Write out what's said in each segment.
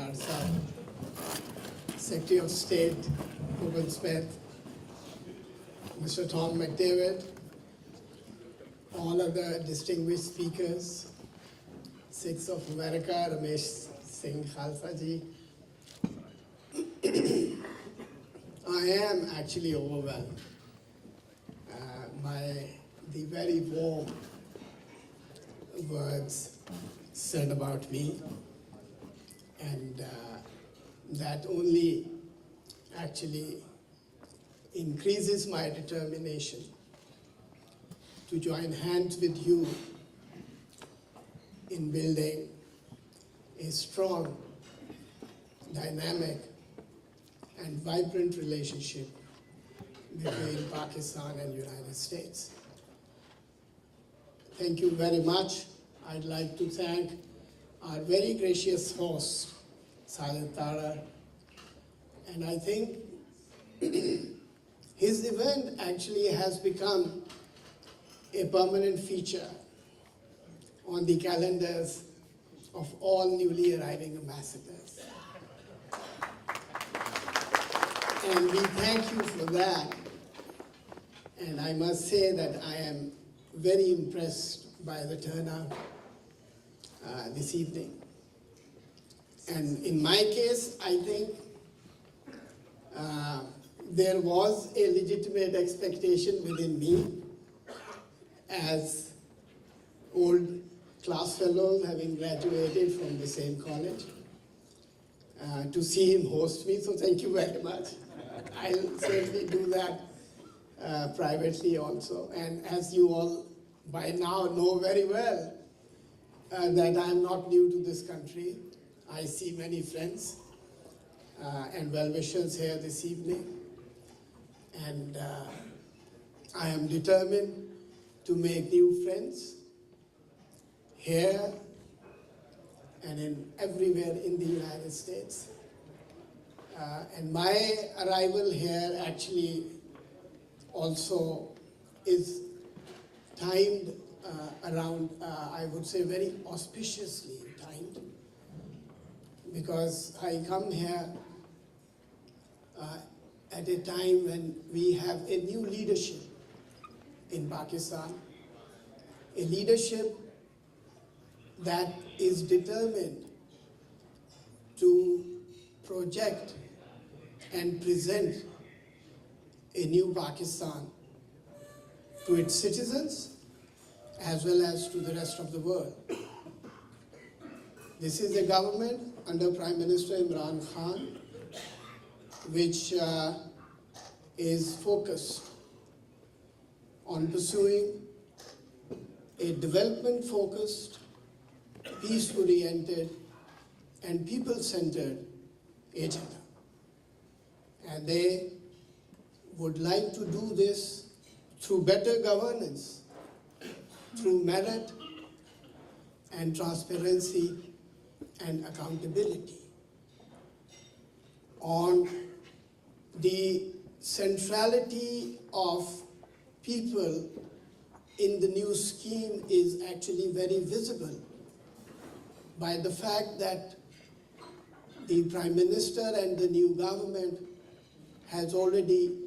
Asad, Secretary of State, Ruben Smith, Mr. Tom McDavid, all other distinguished speakers, Sikhs of America, Ramesh Singh Khalsa ji. I am actually overwhelmed by the very warm words said about me, and that only actually increases my determination to join hands with you in building a strong, dynamic, and vibrant relationship between Pakistan and United States. Thank you very much. I'd like to thank our very gracious host, Sohail, and I think his event actually has become a permanent feature on the calendars of all newly arriving ambassadors. And we thank you for that. And I must say that I am very impressed by the turnout this evening. And in my case, I think there was a legitimate expectation within me as old class fellows having graduated from the same college to see him host me, so thank you very much. I'll certainly do that privately also. And as you all by now know very well, that I'm not new to this country. I see many friends and well-wishers here this evening. And I am determined to make new friends here and everywhere in the United States. And my arrival here actually also is timed around, I would say very auspiciously timed, because I come here at a time when we have a new leadership in Pakistan, a leadership that is determined to project and present a new Pakistan to its citizens as well as to the rest of the world. This is a government under Prime Minister Imran Khan which is focused on pursuing a development-focused, peace-oriented, and people-centered agenda. And they would like to do this through better governance, through merit and transparency and accountability. On the centrality of people in the new scheme is actually very visible by the fact that the Prime Minister and the new government has already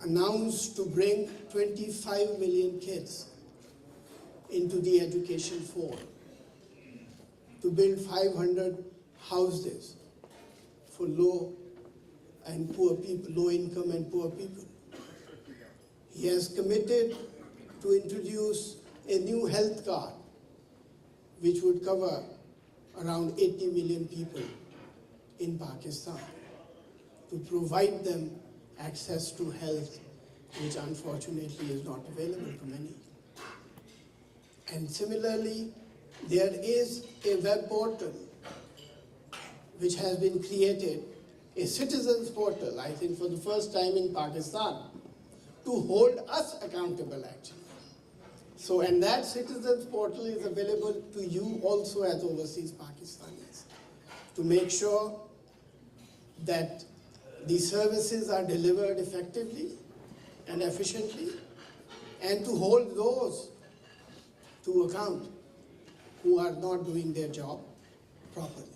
announced to bring 25 million kids into the education fold, to build 500 houses for low and poor people, low income and poor people. He has committed to introduce a new health card which would cover around 80 million people in Pakistan, to provide them access to health, which unfortunately is not available to many. And similarly, there is a web portal which has been created, a citizens portal, I think for the first time in Pakistan, to hold us accountable actually. So, and that citizens portal is available to you also as overseas Pakistanis, to make sure that the services are delivered effectively and efficiently, and to hold those to account who are not doing their job properly.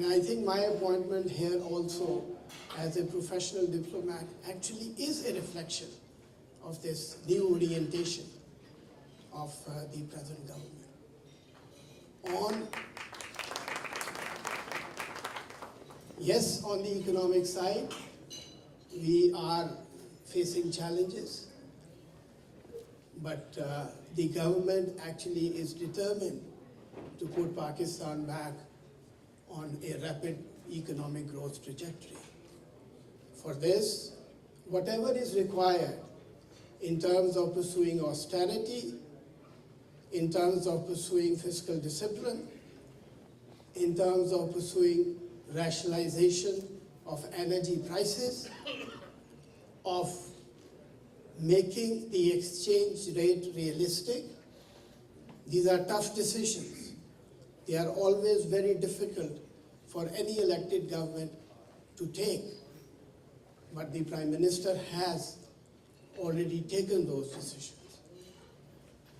And I think my appointment here also as a professional diplomat actually is a reflection of this new orientation of the present government. Yes, on the economic side, we are facing challenges, but the government actually is determined to put Pakistan back on a rapid economic growth trajectory. For this, whatever is required in terms of pursuing austerity, in terms of pursuing fiscal discipline, in terms of pursuing rationalization of energy prices, of making the exchange rate realistic. These are tough decisions. They are always very difficult for any elected government to take. But the Prime Minister has already taken those decisions.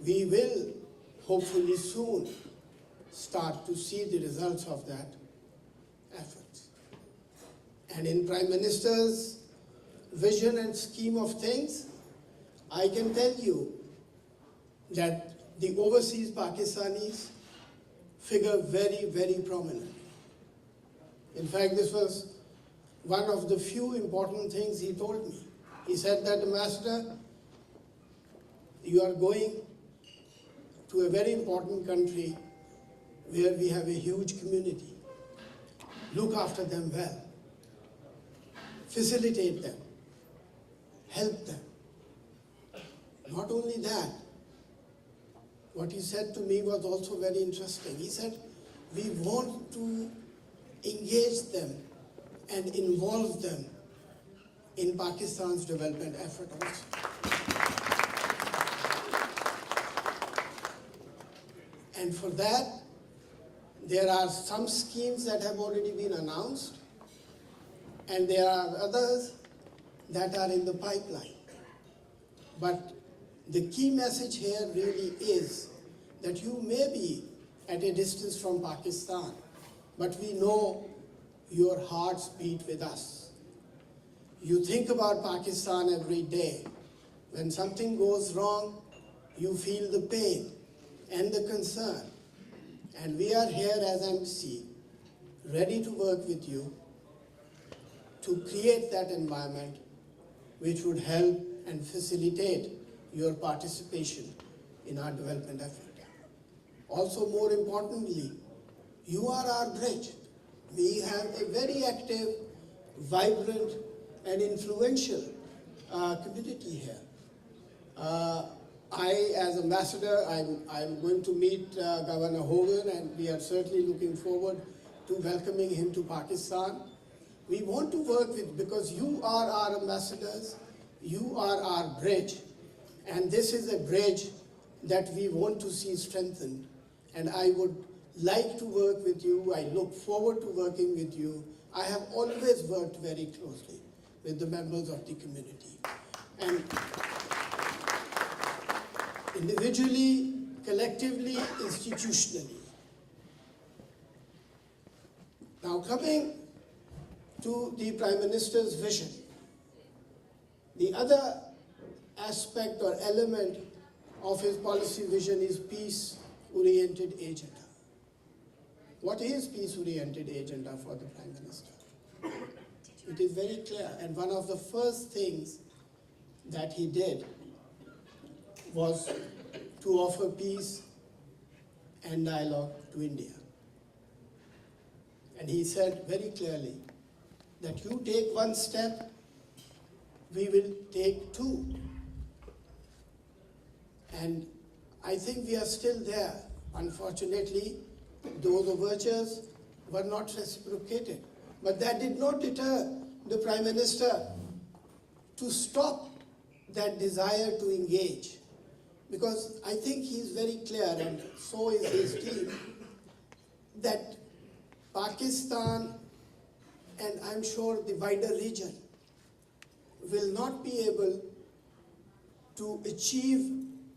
We will hopefully soon start to see the results of that effort. And in Prime Minister's vision and scheme of things, I can tell you that the overseas Pakistanis figure very, very prominently. In fact, this was one of the few important things he told me. He said that, Ambassador, you are going to a very important country where we have a huge community. Look after them well. Facilitate them. Help them. Not only that, what he said to me was also very interesting. He said, we want to engage them and involve them in Pakistan's development effort also. And for that, there are some schemes that have already been announced, and there are others that are in the pipeline. But the key message here really is that you may be at a distance from Pakistan, but we know your hearts beat with us. You think about Pakistan every day. When something goes wrong, you feel the pain and the concern. And we are here as embassy, ready to work with you to create that environment which would help and facilitate your participation in our development effort. Also, more importantly, you are our bridge. We have a very active, vibrant, and influential community here. I, as ambassador, I'm going to meet Governor Hogan, and we are certainly looking forward to welcoming him to Pakistan. We want to work with, because you are our ambassadors, you are our bridge, and this is a bridge that we want to see strengthened. And I would like to work with you. I look forward to working with you. I have always worked very closely with the members of the community. And individually, collectively, institutionally. Now, coming to the Prime Minister's vision, the other aspect or element of his policy vision is peace-oriented agenda. What is peace-oriented agenda for the Prime Minister? It is very clear, and one of the first things that he did was to offer peace and dialogue to India. And he said very clearly that you take one step, we will take two. And I think we are still there. Unfortunately, those overtures were not reciprocated. But that did not deter the Prime Minister to stop that desire to engage. Because I think he is very clear, and so is his team, that Pakistan, and I'm sure the wider region, will not be able to achieve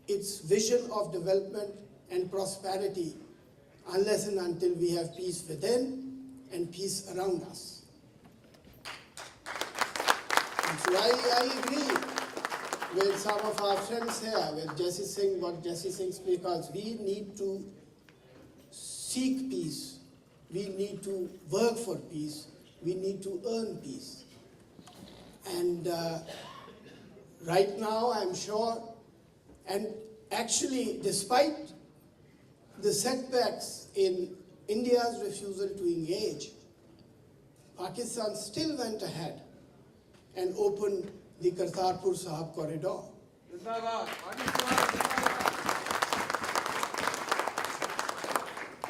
its vision of development and prosperity unless and until we have peace within and peace around us. And so I agree with some of our friends here, with Jesse Singh, what Jesse Singh speaks, because we need to seek peace. We need to work for peace. We need to earn peace. And right now, I'm sure, and actually, despite the setbacks in India's refusal to engage, Pakistan still went ahead and opened the Kartarpur Sahib corridor.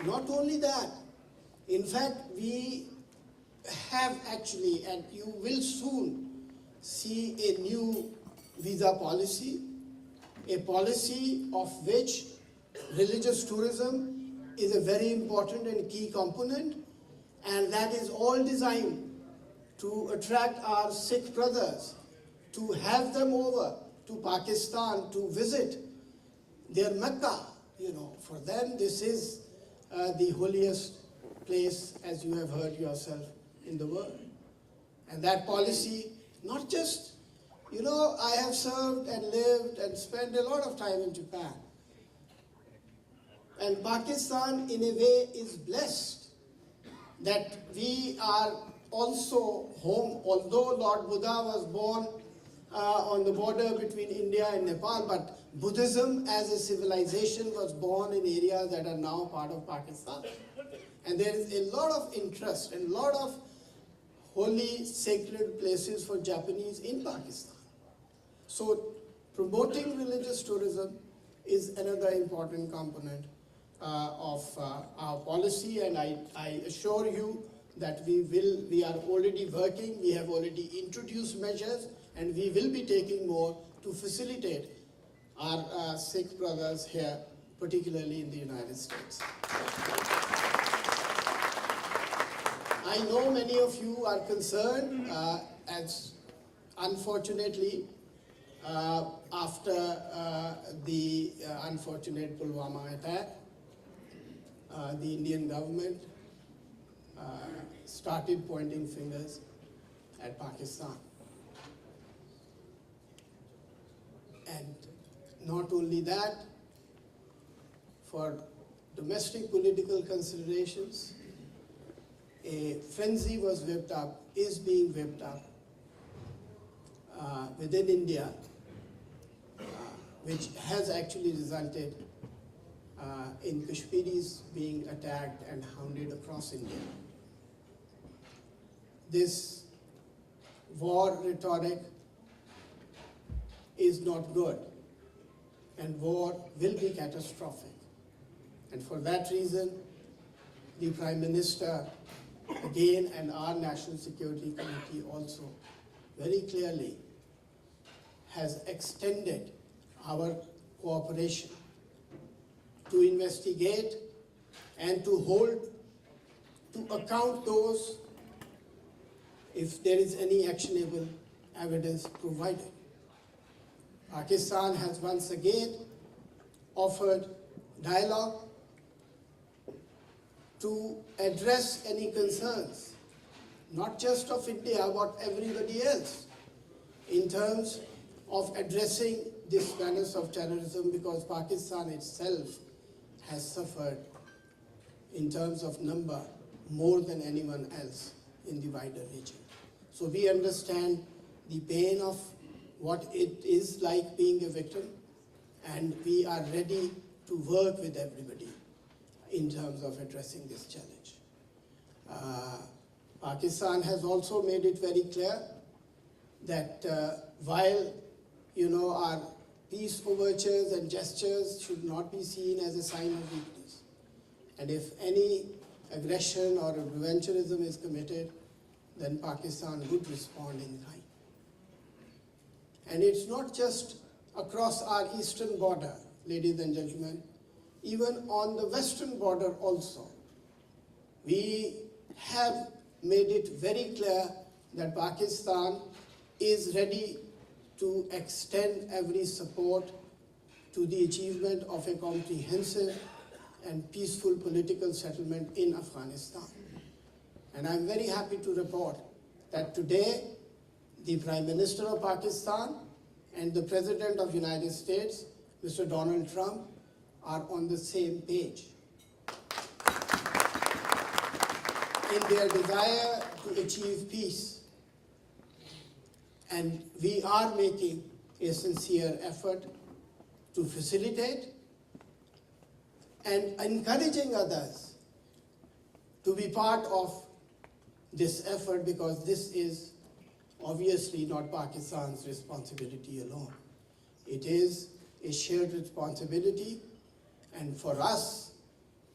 Not only that, in fact, we have actually, and you will soon see a new visa policy, a policy of which religious tourism is a very important and key component, and that is all designed to attract our Sikh brothers, to have them over to Pakistan to visit their Mecca. You know, for them this is the holiest place, as you have heard yourself, in the world. And that policy, not just, you know, I have served and lived and spent a lot of time in Japan. And Pakistan, in a way, is blessed that we are also home, although Lord Buddha was born on the border between India and Nepal, but Buddhism as a civilization was born in areas that are now part of Pakistan. And there is a lot of interest and a lot of holy, sacred places for Japanese in Pakistan. So promoting religious tourism is another important component of our policy, and I assure you that we are already working, we have already introduced measures, and we will be taking more to facilitate our Sikh brothers here, particularly in the United States. I know many of you are concerned, as unfortunately, after the unfortunate Pulwama attack, the Indian government started pointing fingers at Pakistan. And not only that, for domestic political considerations, a frenzy was whipped up, is being whipped up within India, which has actually resulted in Kashmiris being attacked and hounded across India. This war rhetoric is not good, and war will be catastrophic. And for that reason, the Prime Minister, again, and our National Security Committee also, very clearly has extended our cooperation to investigate and to hold to account those if there is any actionable evidence provided. Pakistan has once again offered dialogue to address any concerns, not just of India, but everybody else, in terms of addressing this menace of terrorism, because Pakistan itself has suffered in terms of number more than anyone else in the wider region. So we understand the pain of what it is like being a victim, and we are ready to work with everybody in terms of addressing this challenge. Pakistan has also made it very clear that while our peace overtures and gestures should not be seen as a sign of weakness, and if any aggression or revancherism is committed, then Pakistan would respond in kind. And it's not just across our eastern border, ladies and gentlemen, even on the western border also. We have made it very clear that Pakistan is ready to extend every support to the achievement of a comprehensive and peaceful political settlement in Afghanistan. And I'm very happy to report that today, the Prime Minister of Pakistan and the President of the United States, Mr. Donald Trump, are on the same page in their desire to achieve peace. And we are making a sincere effort to facilitate and encouraging others to be part of this effort, because this is obviously not Pakistan's responsibility alone. It is a shared responsibility, and for us,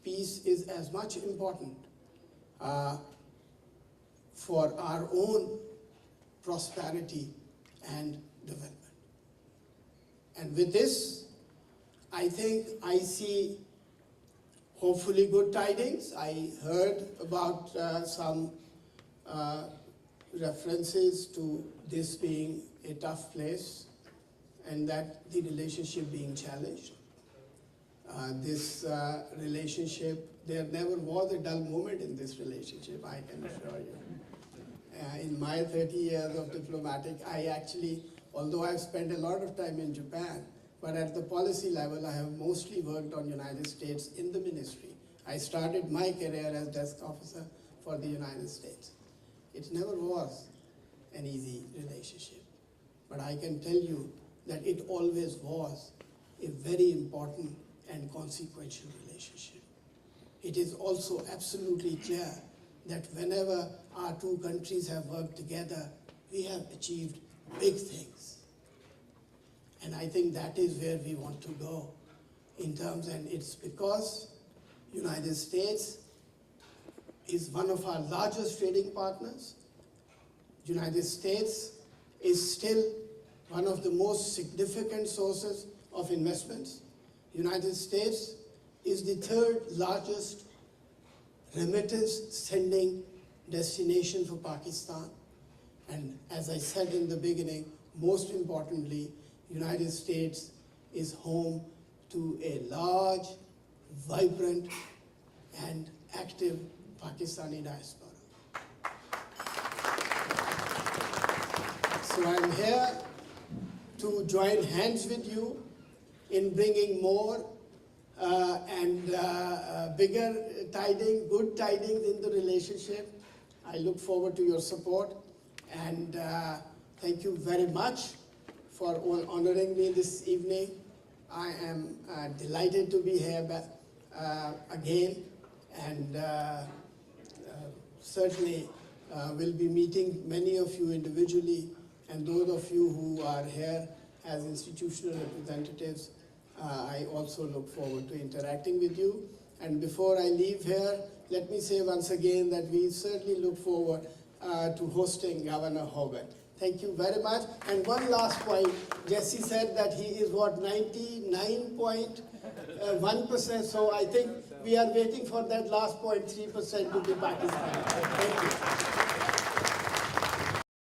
peace is as much important for our own prosperity and development. And with this, I think I see hopefully good tidings. I heard about some references to this being a tough place and that the relationship being challenged. This relationship, there never was a dull moment in this relationship, I can assure you. In my 30 years of diplomatic, I actually, although I've spent a lot of time in Japan, but at the policy level, I have mostly worked on United States in the ministry. I started my career as desk officer for the United States. It never was an easy relationship, but I can tell you that it always was a very important and consequential relationship. It is also absolutely clear that whenever our two countries have worked together, we have achieved big things. And I think that is where we want to go in terms, and it's because United States is one of our largest trading partners. United States is still one of the most significant sources of investments. United States is the third largest remittance sending destination for Pakistan. And as I said in the beginning, most importantly, United States is home to a large, vibrant, and active Pakistani diaspora. So I'm here to join hands with you in bringing more and bigger tidings, good tidings in the relationship. I look forward to your support, and thank you very much for honoring me this evening. I am delighted to be here again, and certainly will be meeting many of you individually, and those of you who are here as institutional representatives, I also look forward to interacting with you. And before I leave here, let me say once again that we certainly look forward to hosting Governor Hogan. Thank you very much. And one last point, Jesse said that he is what, 99.1%, so I think we are waiting for that last 0.3% to be Pakistani. Thank you.